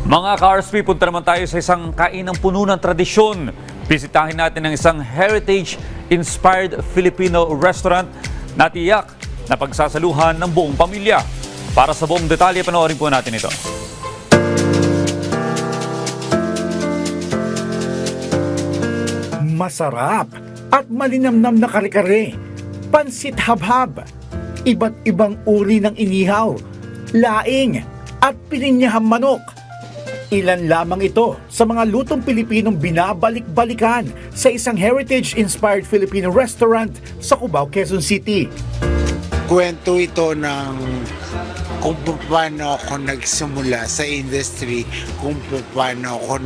Mga ka-RSP, punta naman tayo sa isang kainang puno ng tradisyon. Bisitahin natin ang isang heritage-inspired Filipino restaurant na tiyak na pagsasaluhan ng buong pamilya. Para sa buong detalye, panoorin po natin ito. Masarap at malinamnam na kare-kare, pansit habhab, iba't ibang uri ng inihaw, laing at pininyahang manok. Ilan lamang ito sa mga lutong Pilipinong binabalik-balikan sa isang heritage-inspired Filipino restaurant sa Cubao, Quezon City. Kwento ito ng kung paano ako nagsimula sa industry, kung paano ako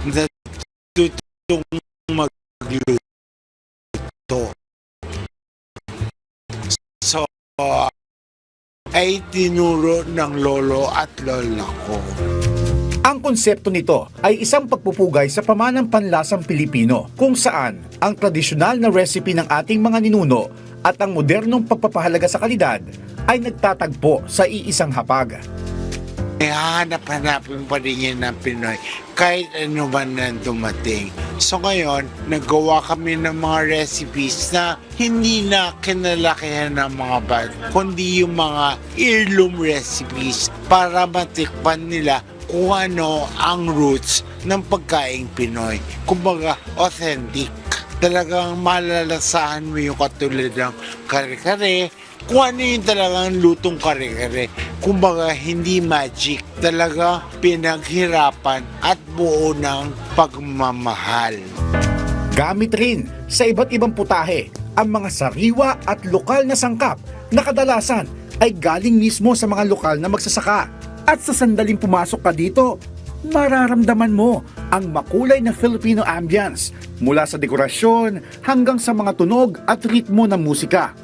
natutong magluto. So, ay tinuro ng lolo at lola ko. Ang konsepto nito ay isang pagpupugay sa pamanang panlasang Pilipino kung saan ang tradisyonal na recipe ng ating mga ninuno at ang modernong pagpapahalaga sa kalidad ay nagtatagpo sa iisang hapag. Hanap-hanapin pa rin yan ng Pinoy kahit ano man na dumating. So ngayon, nagawa kami ng mga recipes na hindi na kinalakihan ng mga bata, kundi yung mga heirloom recipes para matikpan nila kung ano ang roots ng pagkaing Pinoy. Kumbaga, authentic. Talagang malalasahan mo yung katulad ng kare-kare, kung ano yung talagang lutong kare-kare. Kumbaga, hindi magic. Talaga pinaghirapan at buo ng pagmamahal. Gamit rin sa iba't ibang putahe ang mga sariwa at lokal na sangkap na kadalasan ay galing mismo sa mga lokal na magsasaka. At sa sandaling pumasok ka dito, mararamdaman mo ang makulay na Filipino ambience mula sa dekorasyon hanggang sa mga tunog at ritmo ng musika.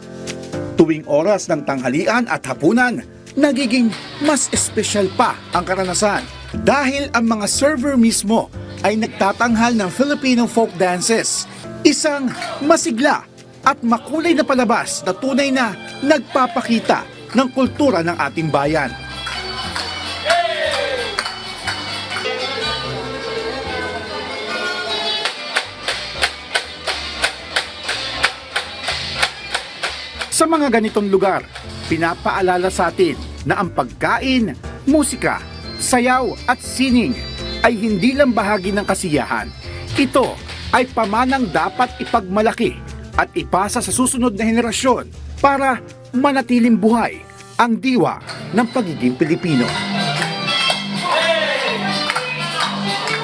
Tuwing oras ng tanghalian at hapunan, nagiging mas espesyal pa ang karanasan dahil ang mga server mismo ay nagtatanghal ng Filipino folk dances, isang masigla at makulay na palabas na tunay na nagpapakita ng kultura ng ating bayan. Sa mga ganitong lugar, pinapaalala sa atin na ang pagkain, musika, sayaw at sining ay hindi lang bahagi ng kasiyahan. Ito ay pamanang dapat ipagmalaki at ipasa sa susunod na henerasyon para manatiling buhay ang diwa ng pagiging Pilipino.